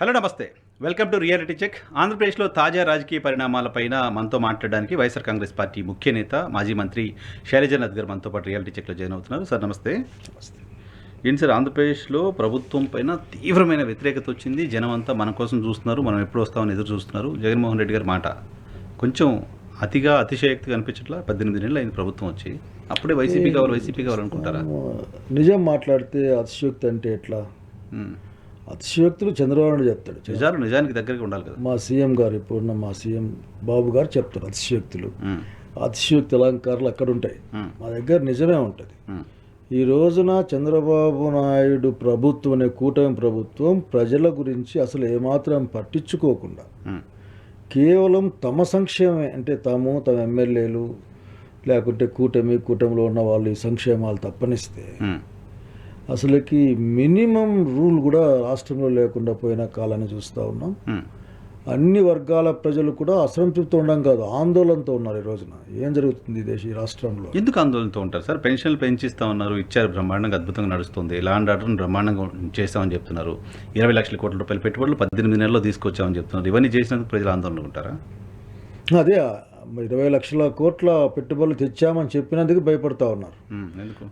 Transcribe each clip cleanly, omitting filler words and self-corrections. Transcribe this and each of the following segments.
Hello నమస్తే, welcome to reality check. ఆంధ్రప్రదేశ్లో తాజా రాజకీయ పరిణామాలపైన మనతో మాట్లాడడానికి వైఎస్ఆర్ కాంగ్రెస్ పార్టీ ముఖ్య నేత మాజీ మంత్రి శైలజనాథ్ గారు మనతో పాటు రియాలిటీ చెక్లో జాయిన్ అవుతున్నారు. సార్ నమస్తే. ఏంటి సార్, ఆంధ్రప్రదేశ్లో ప్రభుత్వం పైన తీవ్రమైన వ్యతిరేకత వచ్చింది. జనం అంతా మన కోసం చూస్తున్నారు, మనం ఎప్పుడు వస్తామని ఎదురు చూస్తున్నారు. జగన్మోహన్ రెడ్డి గారి మాట కొంచెం అతిశయోక్తిగా అనిపించట్లా. 18 నెలలు అయింది ప్రభుత్వం వచ్చి, అప్పుడే వైసీపీ కావాలనుకుంటారా? నిజం మాట్లాడితే అతిశయోక్తి అంటే ఎట్లా? అతిశయోక్తులు చంద్రబాబు నాయుడు చెప్తాడు. నిజానికి దగ్గరగా ఉండాలి కదా. మా సీఎం గారు, ఇప్పుడున్న మా సీఎం బాబు గారు చెప్తారు అతిశయోక్తులు. అతిశయోక్తి అలంకారాలు అక్కడ ఉంటాయి, మా దగ్గర నిజమే ఉంటుంది. ఈ రోజున చంద్రబాబు నాయుడు ప్రభుత్వం అనే కూటమి ప్రభుత్వం ప్రజల గురించి అసలు ఏమాత్రం పట్టించుకోకుండా కేవలం తమ సంక్షేమమే, అంటే తమ ఎమ్మెల్యేలు లేకుంటే కూటమిలో ఉన్న వాళ్ళు ఈ సంక్షేమాలు తప్పనిస్తే అసలుకి మినిమం రూల్ కూడా రాష్ట్రంలో లేకుండా పోయిన కాలాన్ని చూస్తూ ఉన్నాం. అన్ని వర్గాల ప్రజలు కూడా అసంతృప్తి ఉండడం కాదు, ఆందోళనతో ఉన్నారు. ఈ రోజున ఏం జరుగుతుంది ఈ రాష్ట్రంలో? ఎందుకు ఆందోళనతో ఉంటారు సార్? పెన్షన్లు పెంచిస్తా ఉన్నారు, ఇచ్చారు, బ్రహ్మాండంగా అద్భుతంగా నడుస్తుంది. ల్యాండ్ ఆర్డర్ని బ్రహ్మాండంగా చేస్తామని చెప్తున్నారు. 20 లక్షల కోట్ల రూపాయల పెట్టుబడులు 18 నెలల్లో తీసుకొచ్చామని చెప్తున్నారు. ఇవన్నీ చేసినందుకు ప్రజలు ఆందోళన ఉంటారా? అదే 20 లక్షల కోట్ల పెట్టుబడులు తెచ్చామని చెప్పినందుకు భయపడతా ఉన్నారు.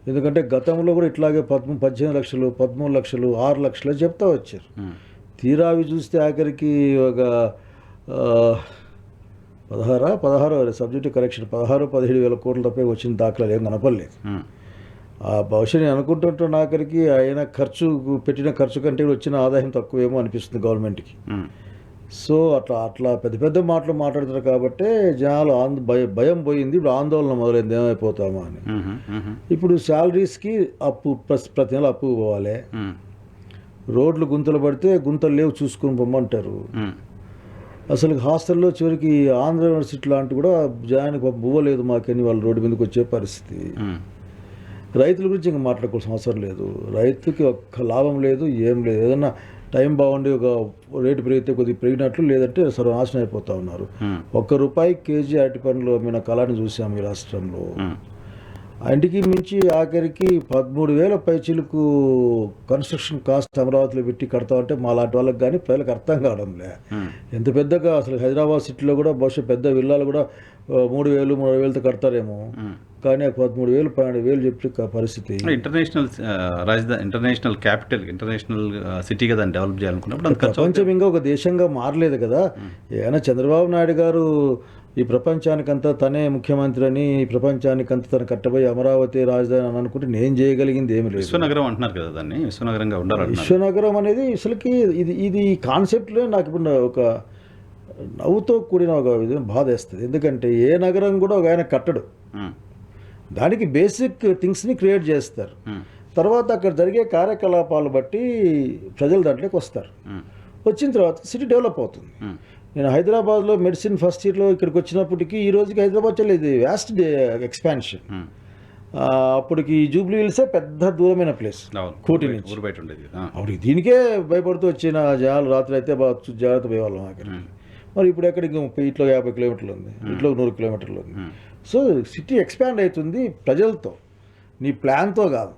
ఎందుకంటే గతంలో కూడా ఇట్లాగే 18 లక్షలు, 13 లక్షలు, 6 లక్షలు చెప్తా వచ్చారు. తీరా అవి చూస్తే ఆఖరికి ఒక 16 సబ్జెక్టు కరెక్షన్ 17 వేల కోట్ల తప్ప వచ్చిన దాఖలాలు ఏం కనపడలేదు. ఆ బహుశా నేను అనుకుంటుంటాను ఆఖరికి ఆయన పెట్టిన ఖర్చు కంటే వచ్చిన ఆదాయం తక్కువేమో అనిపిస్తుంది గవర్నమెంట్కి. సో అట్లా పెద్ద మాటలు మాట్లాడుతారు కాబట్టి జనాలు భయం పోయింది. ఇప్పుడు ఆందోళన మొదలైంది, ఏమైపోతామా అని. ఇప్పుడు శాలరీస్కి అప్పు, ప్రతి నెల అప్పు పోవాలి. రోడ్లు గుంతలు పడితే గుంతలు లేవు చూసుకొని పొమ్మంటారు. అసలు హాస్టల్లో చివరికి ఆంధ్ర యూనివర్సిటీ లాంటి కూడా జనానికి బువ్వలేదు మాకని వాళ్ళు రోడ్డు మీదకి వచ్చే పరిస్థితి. రైతుల గురించి ఇంకా మాట్లాడుకోవాల్సిన అవసరం లేదు. రైతుకి ఒక్క లాభం లేదు, ఏం లేదు. ఏదన్నా టైం బాగుండి ఒక రేటు పెరిగితే కొద్దిగా పెరిగినట్లు, లేదంటే సర్వనాశనం అయిపోతూ ఉన్నారు. ₹1 కేజీ అరటి పండ్లు అమ్మిన కళని చూసాము ఈ రాష్ట్రంలో. ఇంటికి మించి ఆఖరికి 13,000 పైచీలకు కన్స్ట్రక్షన్ కాస్ట్ అమరావతిలో పెట్టి కడతా ఉంటే మా లాంటి వాళ్ళకి కానీ ప్రజలకు అర్థం కావడంలే. ఎంత పెద్దగా అసలు హైదరాబాద్ సిటీలో కూడా బహుశా పెద్ద విల్లాలు కూడా 3,000-3,500తో కడతారేమో, కానీ 13,000 12,000 చెప్పి పరిస్థితి. ఇంటర్నేషనల్ క్యాపిటల్, ఇంటర్నేషనల్ సిటీగా దాన్ని డెవలప్ చేయాలనుకున్నప్పుడు ప్రపంచం ఇంకా ఒక దేశంగా మారలేదు కదా. ఏమైనా చంద్రబాబు నాయుడు గారు ఈ ప్రపంచానికంతా తనే ముఖ్యమంత్రి అని, ఈ ప్రపంచానికంతా తను కట్టబోయి అమరావతి రాజధాని అని అనుకుంటే నేను చేయగలిగింది ఏమి లేదు. విశ్వనగరం అంటున్నారు కదా, దాన్ని విశ్వనగరంగా ఉండాలి. విశ్వనగరం అనేది అసలుకి ఇది కాన్సెప్ట్లో నాకు ఇప్పుడు ఒక నవ్వుతో కూడిన ఒక విధంగా బాధ వేస్తుంది. ఎందుకంటే ఏ నగరం కూడా ఒక ఆయన కట్టడు, దానికి బేసిక్ థింగ్స్ని క్రియేట్ చేస్తారు. తర్వాత అక్కడ జరిగే కార్యకలాపాలు బట్టి ప్రజలు దాంట్లోకి వస్తారు. వచ్చిన తర్వాత సిటీ డెవలప్ అవుతుంది. నేను హైదరాబాద్లో మెడిసిన్ ఫస్ట్ ఇయర్లో ఇక్కడికి వచ్చినప్పటికీ ఈ రోజుకి హైదరాబాద్ చెల్లేదు, వ్యాస్ట్ ఎక్స్పాన్షన్. అప్పటికి జూబ్లీ హిల్సే పెద్ద దూరమైన ప్లేస్ కోటి నుంచి. అప్పుడు దీనికే భయపడుతూ వచ్చిన జనాలు రాత్రి అయితే జాగ్రత్త పోయేవాళ్ళం అక్కడికి. మరి ఇప్పుడు ఎక్కడికి ఇట్లో 50 కిలోమీటర్లు ఉంది, ఇట్లో 100 కిలోమీటర్లు ఉంది. సో సిటీ ఎక్స్పాండ్ అవుతుంది ప్రజలతో, నీ ప్లాన్తో కాదు.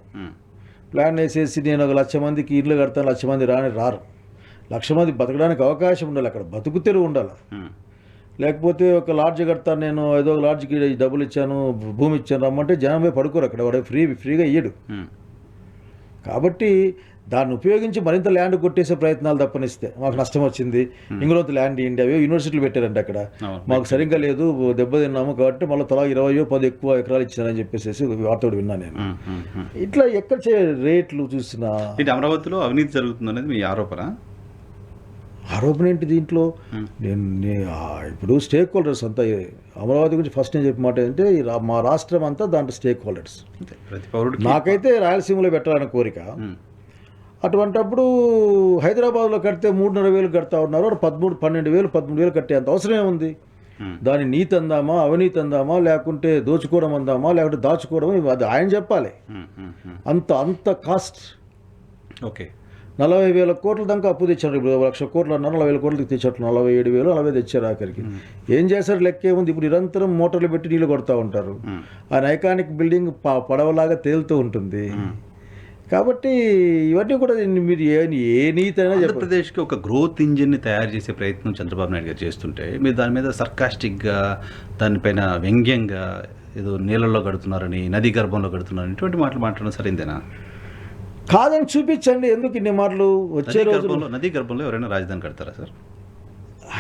ప్లాన్ వేసేసి నేను 1,00,000 మందికి ఇళ్ళు కడతాను, 1,00,000 మంది రారు. 1,00,000 మంది బతకడానికి అవకాశం ఉండాలి, అక్కడ బతుకు తెరువు ఉండాలి. లేకపోతే ఒక లాడ్జ్ కడతాను నేను, ఏదో ఒక లాడ్జ్కి డబ్బులు ఇచ్చాను, భూమి ఇచ్చాను రమ్మంటే జనం పోయి పడుకోరు అక్కడ, వాడు ఫ్రీగా ఇయ్యడు. కాబట్టి దాన్ని ఉపయోగించి మరింత ల్యాండ్ కొట్టేసే ప్రయత్నాలు తప్పనిస్తే మాకు నష్టం వచ్చింది, ఇంగ్రోత్ ల్యాండ్ ఇండియా యూనివర్సిటీలు పెట్టారంటే అక్కడ మాకు సరిగ్గా లేదు, దెబ్బతిన్నాము కాబట్టి మళ్ళీ తలా 20-10 ఎక్కువ ఎకరాలు ఇచ్చారని చెప్పేసి వార్తడు విన్నాను నేను. ఇట్లా ఎక్కడ రేట్లు చూసినా అమరావతిలో అవినీతి జరుగుతుంది అనేది మీ ఆరోపణ ఏంటి దీంట్లో? ఇప్పుడు స్టేక్ హోల్డర్స్ అంతా అమరావతి గురించి ఫస్ట్ నేను చెప్పిన మాట ఏంటంటే మా రాష్ట్రం అంతా దాంట్లో స్టేక్ హోల్డర్స్. నాకైతే రాయలసీమలో పెట్టాలని కోరిక. అటువంటప్పుడు హైదరాబాద్లో కడితే 3,500 కడతా ఉన్నారు, 13,000 కట్టేంత అవసరమే ఉంది. దాని నీతి అందామా, అవినీతి అందామా, లేకుంటే దోచుకోవడం అందామా, లేకుంటే దాచుకోవడం, అది ఆయన చెప్పాలి. అంత కాస్ట్. ఓకే, 40,000 కోట్ల దాకా అప్పు తెచ్చారు. ఇప్పుడు 1,00,000 కోట్లు అన్నారు, 40,000 కోట్లకి తెచ్చారు. 47,000 40 తెచ్చారు ఆఖరికి. ఏం చేశారు లెక్కే ఉంది. ఇప్పుడు నిరంతరం మోటార్లు పెట్టి నీళ్ళు కొడతా ఉంటారు. ఆ ఐకానిక్ బిల్డింగ్ పడవలాగా తేలుతూ ఉంటుంది. కాబట్టి ఇవన్నీ కూడా మీరు ఏ నీతి అయినా చెప్పండి. ఆంధ్రప్రదేశ్కి ఒక గ్రోత్ ఇంజిన్ని తయారు చేసే ప్రయత్నం చంద్రబాబు నాయుడు గారు చేస్తుంటే మీరు దాని మీద సర్కాస్టిక్గా దానిపైన వ్యంగ్యంగా ఏదో నీళ్ళల్లో కడుతున్నారని నదీ గర్భంలో కడుతున్నారని ఇటువంటి మాటలు మాట్లాడడం సరైందేనా? కాదని చూపించండి, ఎందుకు ఇన్ని మాటలు వచ్చే రోజు. నదీ గర్భంలో ఎవరైనా రాజధాని కడతారా సార్?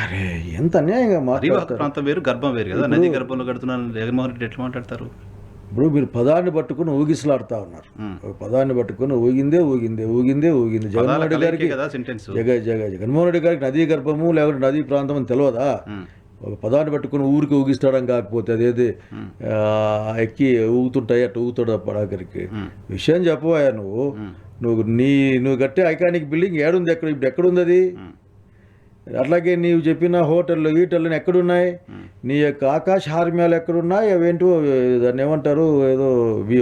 అరే ఎంత అన్యాయంగా పరివాహక మాట్లాడతారు. ప్రాంతం వేరు, గర్భం వేరు కదా. నదీ గర్భంలో కడుతున్నారని జగన్మోహన్ రెడ్డి ఎట్లా మాట్లాడతారు? ఇప్పుడు మీరు పదాన్ని పట్టుకుని ఊగిసలాడుతూ ఉన్నారు. ఒక పదాన్ని పట్టుకుని ఊగిందే జగన్మోహన్ రెడ్డి గారికి కదా సెంటెన్స్. జగన్మోహన్ రెడ్డి గారికి నదీ గర్భము లేకుంటే నదీ ప్రాంతం అని తెలియదా? ఒక పదాన్ని పట్టుకుని ఊరికి ఊగిస్తాడం కాకపోతే అదేది ఎక్కి ఊగుతుంటాయి అటు ఊగుతాడు పడాకరికి. విషయం చెప్పబోయా నువ్వు కట్టే ఐకానిక్ బిల్డింగ్ ఏడుంది, ఇప్పుడు ఎక్కడుంది అది? అట్లాగే నీవు చెప్పిన హోటళ్ళు వీటళ్ళు ఎక్కడున్నాయి? నీ యొక్క ఆకాశ హార్మ్యాలు ఎక్కడున్నాయి? అవేంటో దాన్ని ఏమంటారు, ఏదో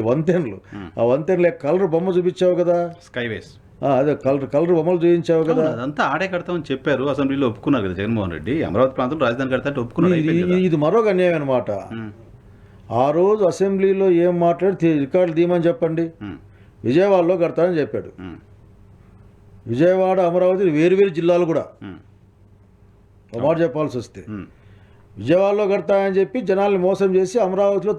వంతెనలు. ఆ వంతెనలు కలర్ బొమ్మ చూపించావు కదా, స్కైవేస్. అదే కలర్ బొమ్మలు చూపించావు కదా. అదంతా ఆడే కడతామని చెప్పారు, అసెంబ్లీలో ఒప్పుకున్నారు కదా జగన్మోహన్ రెడ్డి. అమరావతి ప్రాంతంలో రాజధాని కడతా ఒప్పుకున్నారు. ఇది మరొక అన్యాయం అనమాట. ఆ రోజు అసెంబ్లీలో ఏం మాట్లాడి రికార్డులు తీయమని చెప్పండి. విజయవాడలో కడతానని చెప్పాడు. విజయవాడ అమరావతి వేరు జిల్లాలు కూడా ఒక మాట చెప్పాల్సి వస్తే విజయవాడలో కడతాయని చెప్పి జనాల్ని మోసం చేసి అమరావతిలో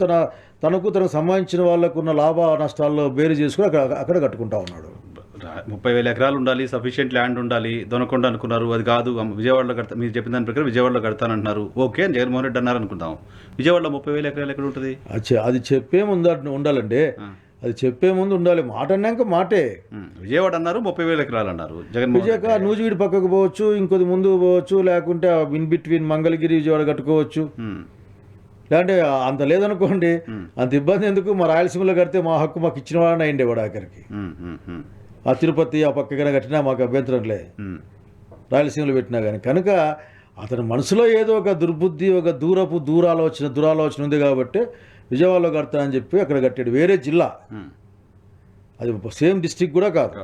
తనకు సంబంధించిన వాళ్ళకు ఉన్న లాభ నష్టాల్లో బేరు చేసుకుని అక్కడ కట్టుకుంటా ఉన్నాడు. 30,000 ఎకరాలు ఉండాలి, సఫిషియెంట్ ల్యాండ్ ఉండాలి, దొనకొండ అనుకున్నారు. అది కాదు, విజయవాడలో కడతా, మీరు చెప్పిన దాని ప్రకారం విజయవాడలో కడతానంటున్నారు. ఓకే అని జగన్మోహన్ రెడ్డి అన్నారు అనుకుందాం. విజయవాడలో 30,000 ఎకరాలు ఎక్కడ ఉంటుంది? అది చెప్పే ముందు ఉండాలండి. అది చెప్పే ముందు ఉండాలి. మాట అన్నాక మాటే. విజయవాడ అన్నారు, 30,000 ఎకరాలు అన్నారు విజయవాడ. నూజివీడి పక్కకు పోవచ్చు, ఇంకొద్ది ముందుకు పోవచ్చు, లేకుంటే ఇన్ బిట్వీన్ మంగళగిరి విజయవాడ కట్టుకోవచ్చు. లేదంటే అంత లేదనుకోండి, అంత ఇబ్బంది ఎందుకు? మా రాయలసీమలో కడితే మా హక్కు మాకు ఇచ్చిన వాళ్ళని అయిండేవాడు ఆఖరికి. ఆ తిరుపతి ఆ పక్కన కట్టినా మాకు అభ్యంతరం లే, రాయలసీమలో పెట్టినా కానీ. కనుక అతని మనసులో ఏదో ఒక దుర్బుద్ధి, ఒక దురాలోచన ఉంది కాబట్టి విజయవాడలో కడతా అని చెప్పి అక్కడ కట్టాడు. వేరే జిల్లా, అది సేమ్ డిస్ట్రిక్ట్ కూడా కాదు,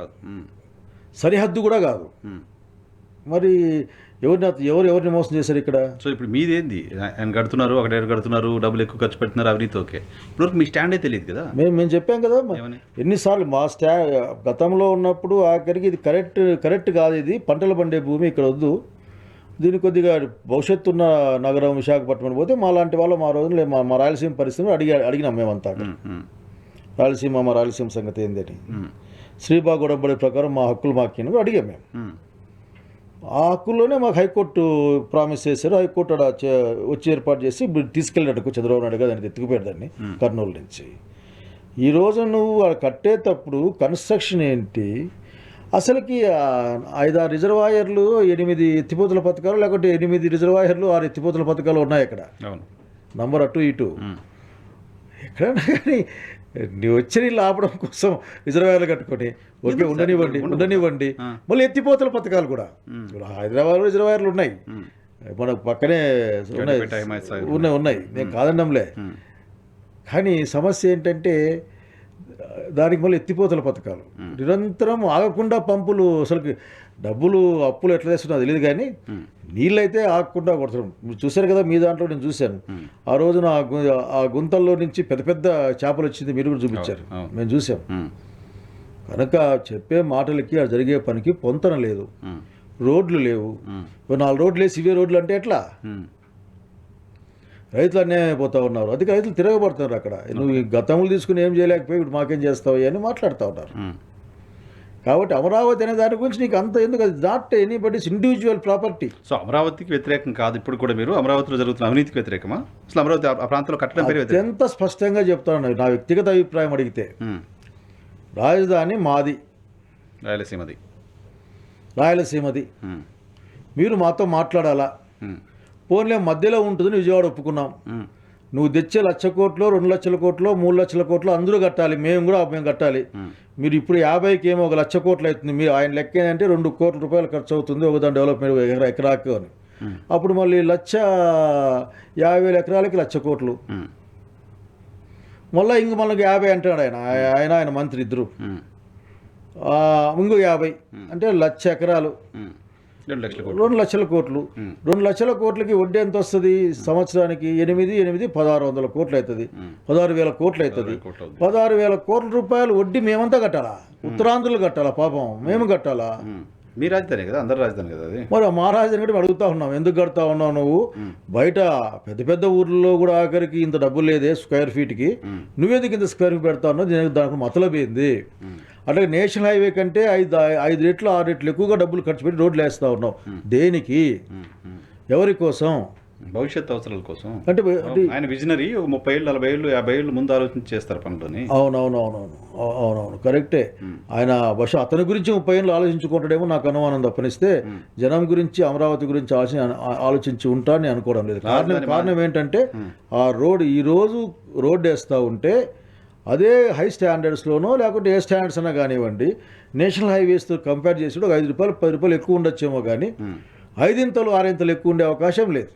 సరిహద్దు కూడా కాదు. మరి ఎవరిని మోసం చేశారు ఇక్కడ? సో ఇప్పుడు మీదేంది? ఆయన కడుతున్నారు, అక్కడ కడుతున్నారు, డబ్బులు ఎక్కువ ఖర్చు పెడుతున్నారు, అవినీతి. ఓకే, ఇప్పుడు మీకు స్టాండే తెలియదు కదా. మేము చెప్పాం కదా ఎన్నిసార్లు. మా గతంలో ఉన్నప్పుడు ఆఖరికి ఇది కరెక్ట్ కాదు, ఇది పంటలు పండే భూమి, ఇక్కడ వద్దు, దీని కొద్దిగా భవిష్యత్తు ఉన్న నగరం విశాఖపట్నం పోతే మా లాంటి వాళ్ళు మా రోజులు మా రాయలసీమ పరిస్థితులు అడిగినాం మేమంతా. మా రాయలసీమ సంగతి ఏందని శ్రీబాగ్ ఉడంబడి ప్రకారం మా హక్కులు మాకు అడిగాం మేము. ఆ హక్కుల్లోనే మాకు హైకోర్టు ప్రామిస్ చేశారు. హైకోర్టు వచ్చి ఏర్పాటు చేసి తీసుకెళ్ళినట్టు చంద్రబాబు నాయుడు గారు దాన్ని ఎత్తుకుపోయాడు దాన్ని కర్నూలు నుంచి. ఈరోజు నువ్వు కట్టేటప్పుడు కన్స్ట్రక్షన్ ఏంటి? అసలుకి 5-6 రిజర్వాయర్లు, 8 ఎత్తిపోతల పథకాలు, లేకుంటే 8 రిజర్వాయర్లు 6 ఎత్తిపోతల పథకాలు ఉన్నాయి అక్కడ. నంబర్ అటు ఇటు ఎక్కడన్నా కానీ నీ వచ్చి నీళ్ళు ఆపడం కోసం రిజర్వాయర్లు కట్టుకొని ఓకే ఉండనివ్వండి. మళ్ళీ ఎత్తిపోతల పథకాలు కూడా హైదరాబాద్ రిజర్వాయర్లు ఉన్నాయి, మనకు పక్కనే ఉన్నాయి, నేను కాదన్నంలే. కానీ సమస్య ఏంటంటే దానికి మళ్ళీ ఎత్తిపోతల పథకాలు నిరంతరం ఆగకుండా పంపులు. అసలుకి డబ్బులు అప్పులు ఎట్లా చేస్తున్నా తెలియదు కానీ నీళ్ళైతే ఆగకుండా కొడతారు. మీరు చూశారు కదా, మీ దాంట్లో నేను చూశాను. ఆ రోజున ఆ గుంతల్లో నుంచి పెద్ద చేపలు వచ్చింది, మీరు కూడా చూపించారు, మేము చూసాం. కనుక చెప్పే మాటలకి ఆ జరిగే పనికి పొంతన లేదు. రోడ్లు లేవు. 4 రోడ్లు వేసి ఇవే రోడ్లు అంటే ఎట్లా? రైతులు అన్యాయం అయిపోతూ ఉన్నారు. అందుకే రైతులు తిరగబడుతున్నారు అక్కడ. నువ్వు గతంలో తీసుకుని ఏం చేయలేకపోయి ఇప్పుడు మాకేం చేస్తావు అని మాట్లాడుతూ ఉన్నారు. కాబట్టి అమరావతి అనే దాని గురించి నీకు అంత ఎందుకు? అది not anybody's individual property. So అమరావతికి వ్యతిరేకం కాదు ఇప్పుడు కూడా మీరు. అమరావతిలో జరుగుతున్న అవినీతికి వ్యతిరేకమా? అసలు అమరావతి ఆ ప్రాంతంలో కట్టడం పేరు ఎంత స్పష్టంగా చెప్తాను. నా వ్యక్తిగత అభిప్రాయం అడిగితే రాజధాని మాది, రాయలసీమది. మీరు మాతో మాట్లాడాలా? పోన్లే మధ్యలో ఉంటుందని విజయవాడ ఒప్పుకున్నాం. నువ్వు తెచ్చే 1,00,000 కోట్లు, 2,00,000 కోట్లు, 3,00,000 కోట్లు అందరూ కట్టాలి, మేము కట్టాలి. మీరు ఇప్పుడు 50కి ఏమో 1,00,000 కోట్లు అవుతుంది. మీరు ఆయన లెక్క ఏంటంటే 2 కోట్ల రూపాయలు ఖర్చు అవుతుంది ఒకదాని డెవలప్మెంట్ ఎకరాకు అని. అప్పుడు మళ్ళీ 1,50,000 ఎకరాలకి 1,00,000 కోట్లు. మళ్ళీ మనకి 50 అంటాడు ఆయన మంత్రి ఇద్దరు. ఇంకో 50 అంటే 1,00,000 ఎకరాలు. 2 లక్షల కోట్లు 2 లక్షల కోట్లు. 2 లక్షల కోట్లకి వడ్డీ ఎంత వస్తుంది సంవత్సరానికి? 1600 కోట్లు అవుతుంది. 16,000 కోట్లు అవుతుంది. 16,000 కోట్ల రూపాయలు వడ్డీ మేమంతా కట్టాలా? ఉత్తరాంధ్రులు కట్టాలా? పాపం మేము కట్టాలా? మీ రాజధాని కదా, అందరు రాజధాని కదా అది. మరి మా రాజధాని కూడా అడుగుతా ఉన్నాం, ఎందుకు కడతా ఉన్నావు నువ్వు? బయట పెద్ద పెద్ద ఊర్లో కూడా ఆఖరికి ఇంత డబ్బులు లేదే స్క్వేర్ ఫీట్కి, నువ్వెందుకు ఇంత స్క్వేర్ ఫీట్ పెడతా ఉన్నావు? దానికి మతలబ్ ఏంది? అట్లాగే నేషనల్ హైవే కంటే 5 రెట్లు 6 రెట్లు ఎక్కువగా డబ్బులు ఖర్చు పెట్టి రోడ్లు వేస్తూ ఉన్నావు. దేనికి? ఎవరి కోసం? భవిష్యత్ అవసరాల కోసం. అంటే ఆయన విజనరీ 30 ఏళ్ళు 40 ఏళ్ళు 50 ఏళ్ళు ముందు ఆలోచించి చేస్తారు పనులని. అవునవును కరెక్టే. ఆయన బహుశా అతని గురించి 30 ఏళ్ళు ఆలోచించుకుంటాడేమో నాకు అనుమానం తప్పనిస్తే, జనం గురించి అమరావతి గురించి ఆలోచించి ఉంటానని అనుకోవడం లేదు. కారణం ఏంటంటే ఆ ఈరోజు రోడ్డు వేస్తూ ఉంటే అదే హై స్టాండర్డ్స్లోనో లేకుంటే ఏ స్టాండర్డ్స్ అన్నా కానివ్వండి, నేషనల్ హైవేస్తో కంపేర్ చేసి ఒక 5 రూపాయలు 10 రూపాయలు ఎక్కువ ఉండొచ్చేమో కానీ 5 6 ఎక్కువ ఉండే అవకాశం లేదు.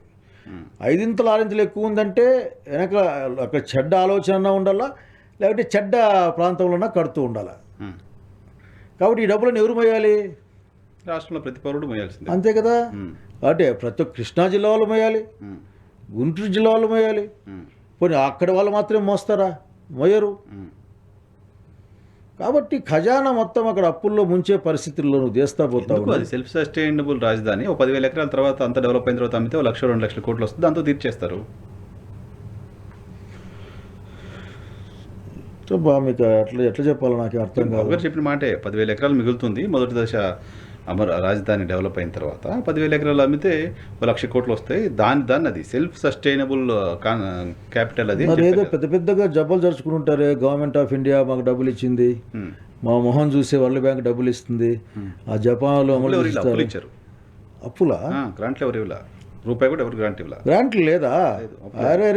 5 6 ఎక్కువ ఉందంటే వెనక అక్కడ చెడ్డ ఆలోచన ఉండాలా, లేకపోతే చెడ్డ ప్రాంతంలో కడుతూ ఉండాలా. కాబట్టి ఈ డబ్బులను ఎవరు మోయాలి? రాష్ట్రంలో ప్రతి పౌరుడు మోయాల్సిందే. అంతే కదా. అంటే ప్రతి ఒక్క కృష్ణా జిల్లా వాళ్ళు మోయాలి, గుంటూరు జిల్లా వాళ్ళు మోయాలి. పోనీ అక్కడ వాళ్ళు మాత్రమే మోస్తారా? మోయరు. కాబట్టి ఖజానా మొత్తం అక్కడ అప్పుల్లో ముంచే పరిస్థితుల్లో నువ్వు చేస్తా పోతావు. అది సెల్ఫ్ సస్టైనబుల్ రాజధాని. 10,000 ఎకరాల తర్వాత అంత డెవలప్ అయిన తర్వాత అమ్మితే 1 లక్ష 2 లక్షల కోట్లు వస్తుంది, దాంతో తీర్చేస్తారు. మీకు ఎట్లా చెప్పాలో నాకు అర్థం కాదు. చెప్పిన మాటే 10,000 ఎకరాలు మిగులుతుంది. మొదటి దశ రాజధాని డెవలప్ అయిన తర్వాత 10,000 ఎకరాలు అమ్మితే 1 లక్ష కోట్లు వస్తాయి. దాన్ని అది సెల్ఫ్ సస్టైనబుల్ క్యాపిటల్. అది ఏదో పెద్దగా జబ్బలు జరుచుకుని ఉంటారే, గవర్నమెంట్ ఆఫ్ ఇండియా మాకు డబ్బులు ఇచ్చింది, మా మొహం చూసే వరల్డ్ బ్యాంక్ డబ్బులు ఇస్తుంది, ఆ జపాన్లో అప్పులు ఇచ్చారు. అప్పులా? గ్రాంట్లు ఎవరు ఇవ్వలా? రూపాయి కూడా ఎవరు గ్రాంట్ ఇవ్వలా. గ్రాంట్లు లేదా? అరే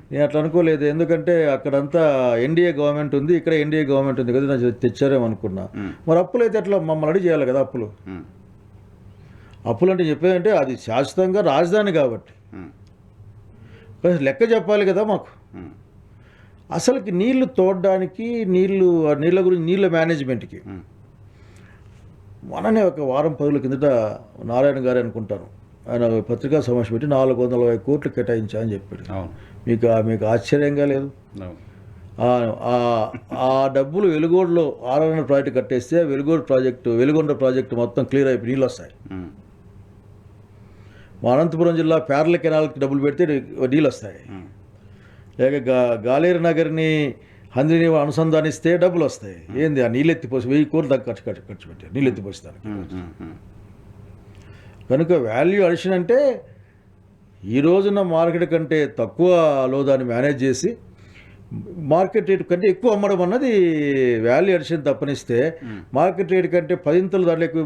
నేను అట్లా అనుకోలేదు. ఎందుకంటే అక్కడంతా ఎన్డీఏ గవర్నమెంట్ ఉంది, ఇక్కడ ఎన్డీఏ గవర్నమెంట్ ఉంది కదా, నాకు తెచ్చారేమనుకున్నా. మరి అప్పులు అయితే ఎట్లా? మమ్మల్ని అడిగి చేయాలి కదా అప్పులు. అప్పులు అంటే చెప్పేదంటే అది శాశ్వతంగా రాజధాని కాబట్టి లెక్క చెప్పాలి కదా మాకు. అసలుకి నీళ్లు తోడడానికి, నీళ్ళ గురించి, నీళ్ళ మేనేజ్మెంట్కి మననే ఒక వారం 10 రోజుల కిందట నారాయణ గారు అనుకుంటాను, ఆయన పత్రికా సమావేశం పెట్టి 440 కోట్లు కేటాయించా అని చెప్పాడు. మీకు ఆశ్చర్యంగా లేదు? ఆ డబ్బులు వెలుగోడులో ఆర్ఎన్ఆర్ ప్రాజెక్టు కట్టేస్తే వెలుగొండ ప్రాజెక్టు మొత్తం క్లియర్ అయిపోయి నీళ్ళు వస్తాయి. మా అనంతపురం జిల్లా పేర్ల కెనాల్కి డబ్బులు పెడితే నీళ్ళు వస్తాయి. లేక గాలేరు నగర్ని హంద్రిని అనుసంధానిస్తే డబ్బులు వస్తాయి. ఏంది ఆ నీళ్ళు ఎత్తిపోసి 1000 కోట్లు దాకా ఖర్చు పెట్టారు నీళ్ళు ఎత్తిపోస్తానికి. కనుక వాల్యూ అడిషన్ అంటే ఈ రోజున మార్కెట్ కంటే తక్కువలో దాన్ని మేనేజ్ చేసి మార్కెట్ రేట్ కంటే ఎక్కువ అమ్మడం అన్నది వాల్యూ అడిషన్ తప్పనిస్తే, మార్కెట్ రేట్ కంటే 10 దాంట్లో ఎక్కువ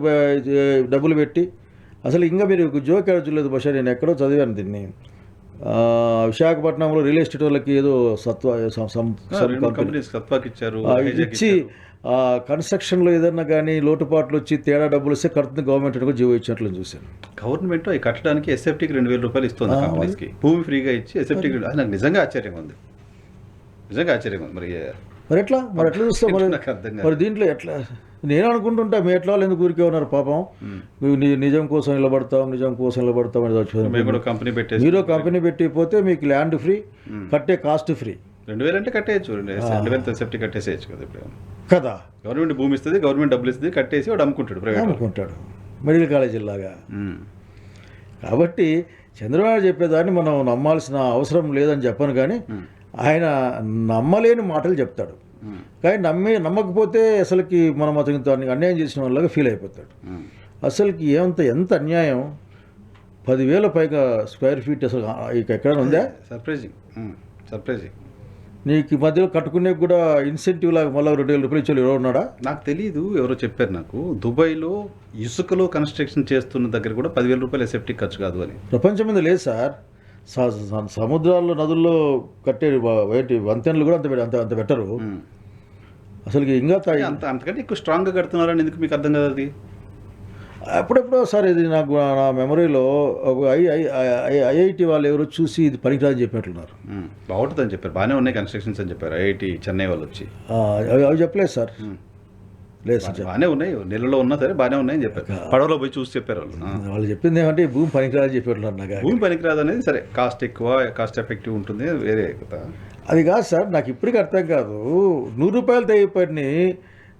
డబ్బులు పెట్టి అసలు ఇంకా మీరు జోక్ చూడలేదు బహుశా, నేను ఎక్కడో చదివాను దీన్ని. విశాఖపట్నంలో రియల్ ఎస్టేట్ వాళ్ళకి ఏదో ఇచ్చి కన్స్ట్రక్షన్లో ఏదన్నా కానీ లోటుపాట్లు వచ్చి తేడా డబ్బులు వస్తే కడుతుంది గవర్నమెంట్ కూడా జీవో ఇచ్చినట్లు చూశాను. గవర్నమెంట్ అవి కట్టడానికి ఎస్ఎఫ్టీకి 2,000 రూపాయలు ఇస్తుంది కంపెనీస్కి, భూమి ఫ్రీగా ఇచ్చి ఎస్ఎఫ్టీకి. నాకు నిజంగా ఆశ్చర్యంగా ఉంది. మరి ఎట్లా చూస్తాం? మరి దీంట్లో ఎట్లా? నేను అనుకుంటుంటా మీ ఎట్లా వాళ్ళు ఎందుకు ఊరికే ఉన్నారు పాపం, నిజం కోసం నిలబడతాం మీరు కంపెనీ పెట్టిపోతే మీకు ల్యాండ్ ఫ్రీ, కట్టే కాస్ట్ ఫ్రీ. 2,000 అంటే కట్టేయచ్చు, 2,000 సేఫ్టీ కట్టేసేయచ్చు కదా. గవర్నమెంట్ భూమి ఇస్తుంది, గవర్నమెంట్ డబ్బులు ఇస్తుంది, కట్టేసి వాడు అమ్ముకుంటాడు మెడికల్ కాలేజీ లాగా. కాబట్టి చంద్రబాబు చెప్పేదాన్ని మనం నమ్మాల్సిన అవసరం లేదని చెప్పను, కానీ ఆయన నమ్మలేని మాటలు చెప్తాడు. కానీ నమ్మకపోతే అసలుకి మనం అతనికి అన్యాయం చేసిన వాళ్ళగా ఫీల్ అయిపోతాడు. అసలుకి ఎంత అన్యాయం! 10,000 పైగా స్క్వేర్ ఫీట్ అసలు ఎక్కడ ఉందా? సర్ప్రైజింగ్. నీకు మధ్యలో కట్టుకునే కూడా ఇన్సెంటివ్ లాగా మళ్ళీ 2,000 రూపాయలు ఇచ్చేవాళ్ళు ఎవరు ఉన్నాడా? నాకు తెలియదు, ఎవరో చెప్పారు నాకు. దుబాయ్లో ఇసుకలో కన్స్ట్రక్షన్ చేస్తున్న దగ్గర కూడా 10,000 రూపాయలు సేఫ్టీ ఖర్చు కాదు అని. ప్రపంచం మీద లేదు సార్. సముద్రాల్లో, నదుల్లో కట్టే వంతెనలు కూడా అంత బెటరు. అసలు ఇంకా అంతకంటే ఎక్కువ స్ట్రాంగ్గా కడుతున్నారని ఎందుకు మీకు అర్థం కదా? అది అప్పుడెప్పుడో సార్ ఇది నాకు నా మెమరీలో ఐఐటి వాళ్ళు ఎవరో చూసి ఇది పనికిరాదని చెప్పినట్లున్నారు. బాగుంటుందని చెప్పారు, బాగానే ఉన్నాయి కన్స్ట్రక్షన్స్ అని చెప్పారు ఐఐటి చెన్నై వాళ్ళు వచ్చి. అవి చెప్పలేదు సార్. లేదు సార్ బాగానే ఉన్నాయి, నెలలో ఉన్నా సరే బాగానే ఉన్నాయని చెప్పారు. పడవలో పోయి చూసి చెప్పారు వాళ్ళు. వాళ్ళు చెప్పింది ఏమంటే ఈ భూమి పనికిరాదని చెప్పేట్లున్నారు నాకు. భూమి పనికిరాదు అనేది సరే, కాస్ట్ ఎక్కువ, కాస్ట్ ఎఫెక్టివ్ ఉంటుంది, వేరే కదా. అది కాదు సార్, నాకు ఇప్పటికీ అర్థం కాదు. 100 రూపాయలతో అయిపోయి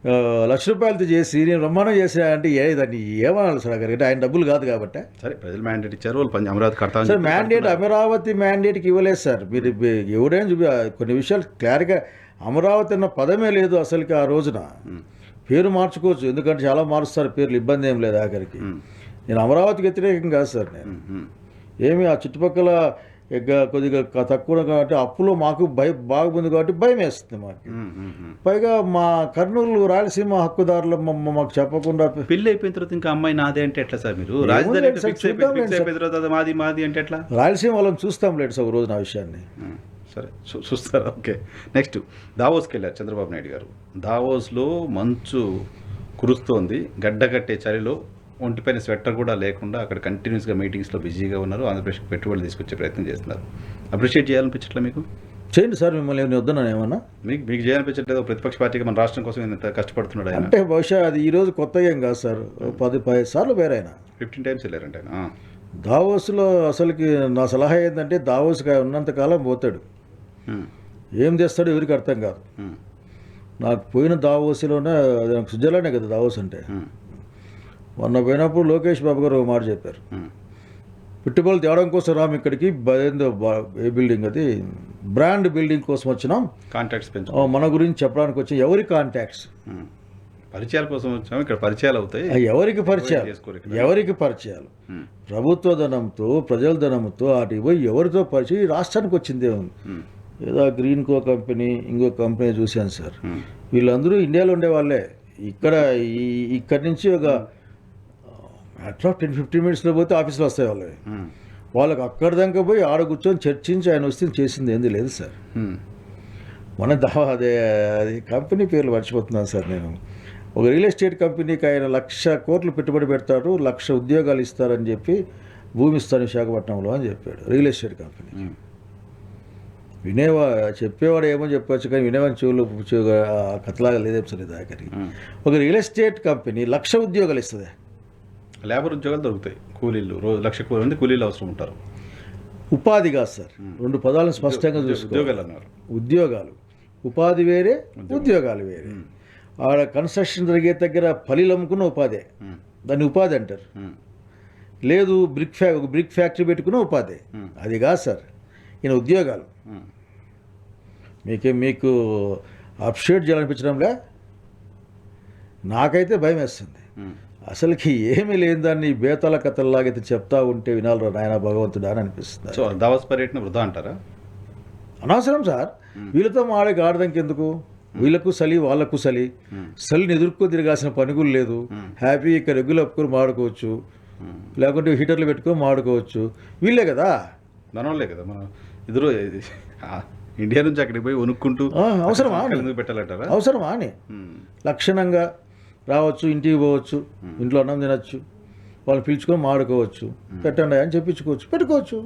₹1,00,000 చేసి నేను బ్రహ్మాండం చేసా అంటే దాన్ని ఏమనాలి సార్? అంటే ఆయన డబ్బులు కాదు కాబట్టి. సరే, ప్రజలు మ్యాండేట్ ఇచ్చారు, వాళ్ళు అమరావతి కడతా. సార్ మ్యాండేట్ అమరావతి మ్యాండేట్కి ఇవ్వలేదు సార్. మీరు ఎవడైనా చూపి కొన్ని విషయాలు క్లియర్గా, అమరావతి అన్న పదమే లేదు అసలుకి ఆ రోజున. పేరు మార్చుకోవచ్చు, ఎందుకంటే చాలా మారుస్తారు పేర్లు, ఇబ్బంది ఏం లేదు ఆఖరికి. నేను అమరావతికి వ్యతిరేకం కాదు సార్. నేను ఏమి ఆ చుట్టుపక్కల కొద్దిగా తక్కువ కాబట్టి అప్పులో మాకు బాగుంది కాబట్టి భయం వేస్తుంది మాకు. పైగా మా కర్నూలు రాయలసీమ హక్కుదారులు మాకు చెప్పకుండా పెళ్లి అయిపోయిన తర్వాత ఇంకా అమ్మాయి నాదే అంటే ఎట్లా సార్? మీరు రాజధాని ఫిక్స్ అయిపోయిన తర్వాత మాది మాది అంటే ఎట్లా? రాయలసీమ వాళ్ళని చూస్తాం లేడు సార్ ఒక రోజు నా విషయాన్ని. సరే చూస్తారా? ఓకే. నెక్స్ట్ దావోస్కి వెళ్ళారు చంద్రబాబు నాయుడు గారు. దావోస్లో మంచు కురుస్తోంది, గడ్డగట్టే చలిలో ఒంటిపైన స్వెట్టర్ కూడా లేకుండా అక్కడ కంటిన్యూస్గా మీటింగ్స్లో బిజీగా ఉన్నారు. ఆంధ్రప్రదేశ్కి పెట్టుబడులు తీసుకొచ్చే ప్రయత్నం చేస్తున్నారు. అప్రిషియేట్ చేయాలనిపించట్లా మీకు? చేయండి సార్, మిమ్మల్ని ఏమైనా వద్దన్నాను ఏమన్నా? మీకు చేయాలనిపించట్లేదు? ప్రతిపక్ష పార్టీకి మన రాష్ట్రం కోసం ఇంత కష్టపడుతున్నాడు ఆయన. అంటే బహుశా అది ఈరోజు కొత్తగా ఏం కాదు సార్, 10-15 సార్లు వేరే ఆయన 15 times వెళ్ళారంట ఆయన. దావోస్లో. అసలుకి నా సలహా ఏంటంటే దావోస్కి ఉన్నంతకాలం పోతాడు, ఏం చేస్తాడో ఎవరికి అర్థం కాదు. నాకు పోయిన దావోస్లోనే, నాకు స్విట్జర్లాండే కదా దావోస్ అంటే. మొన్న పోయినప్పుడు లోకేష్ బాబు గారు ఒక మాట చెప్పారు, పెట్టుబడులు తేవడం కోసం రాము ఇక్కడికి, ఏ బిల్డింగ్ అది, బ్రాండ్ బిల్డింగ్ కోసం వచ్చినాం, కాంటాక్ట్స్ మన గురించి చెప్పడానికి వచ్చి. ఎవరి కాంటాక్ట్స్? పరిచయాల కోసం వచ్చాము, ఇక్కడ పరిచయాలు అవుతాయి. ఎవరికి పరిచయాలు? ఎవరికి పరిచయాలు? ప్రభుత్వ ధనంతో, ప్రజల ధనంతో అటు పోయి ఎవరితో పరిచయం? రాష్ట్రానికి వచ్చిందే ఉంది. ఏదో గ్రీన్ కో కంపెనీ, ఇంకో కంపెనీ చూశాను సార్. వీళ్ళందరూ ఇండియాలో ఉండే వాళ్ళే. ఇక్కడి నుంచి ఒక అట్లా 10-15 minutesలో పోతే ఆఫీస్లో వస్తాయి వాళ్ళకి అక్కడ దాకా పోయి ఆడ కూర్చొని చర్చించి ఆయన వస్తే చేసింది ఏంది లేదు సార్. మన అది కంపెనీ పేర్లు మర్చిపోతున్నాను సార్ నేను. ఒక రియల్ ఎస్టేట్ కంపెనీకి ఆయన 1,00,000 కోట్లు పెట్టుబడి పెడతాడు, 1,00,000 ఉద్యోగాలు ఇస్తారని చెప్పి, భూమి ఇస్తాను విశాఖపట్నంలో అని చెప్పాడు. రియల్ ఎస్టేట్ కంపెనీ చెప్పేవాడు ఏమో చెప్పచ్చు, కానీ వినేవాడిని చెవులు కథలాగా లేదేం సార్ ఇది ఆఖరికి. ఒక రియల్ ఎస్టేట్ కంపెనీ 1,00,000 ఉద్యోగాలు ఇస్తుంది. లేబర్ ఉద్యోగాలు దొరుకుతాయి, కూలీలు 1,00,000 మంది కూలీలు అవసరం ఉంటారు. ఉపాధి కాదు సార్, 2 పదాలను స్పష్టంగా ఉద్యోగాలు అన్నారు. ఉద్యోగాలు, ఉపాధి వేరే, ఉద్యోగాలు వేరే. ఆడ కన్స్ట్రక్షన్ జరిగే దగ్గర పల్లీలు అమ్ముకున్న ఉపాధి, దాన్ని ఉపాధి అంటారు. లేదు బ్రిక్ ఫ్యాక్టరీ పెట్టుకున్న ఉపాధి, అది కాదు సార్. ఈయన ఉద్యోగాలు. మీకు అప్షేట్ చేయాలనిపించడంలే? నాకైతే భయం వేస్తుంది. అసలుకి ఏమీ లేని దాన్ని బేతాల కథల్లాగైతే చెప్తా ఉంటే వినాలరా నాయన భగవంతుడా అని అనిపిస్తుంది. సో దావోస్ పర్యటన వృధా అంటారా? అనవసరం సార్. వీళ్ళతో మాడే గాడదానికి ఎందుకు? వీళ్ళకు చలి, వాళ్ళకు చలిని ఎదుర్కొని తిరగాల్సిన పనుగులు లేదు. హ్యాపీ ఇక్కడ రెగ్గులు ఒప్పుకొని మాడుకోవచ్చు, లేకుంటే హీటర్లు పెట్టుకొని మాడుకోవచ్చు. వీళ్ళే కదా, మనోళ్ళే కదా. మనం ఎదురు ఇండియా నుంచి అక్కడికి పోయి వణుక్కుంటూ అవసరమా ఎందుకు పెట్టాలంటారా? అవసరమా అని లక్షణంగా రావచ్చు, ఇంటికి పోవచ్చు, ఇంట్లో అన్నం తినచ్చు, వాళ్ళు పిలుచుకొని మాడుకోవచ్చు, పెట్టండి అని పెట్టుకోవచ్చు.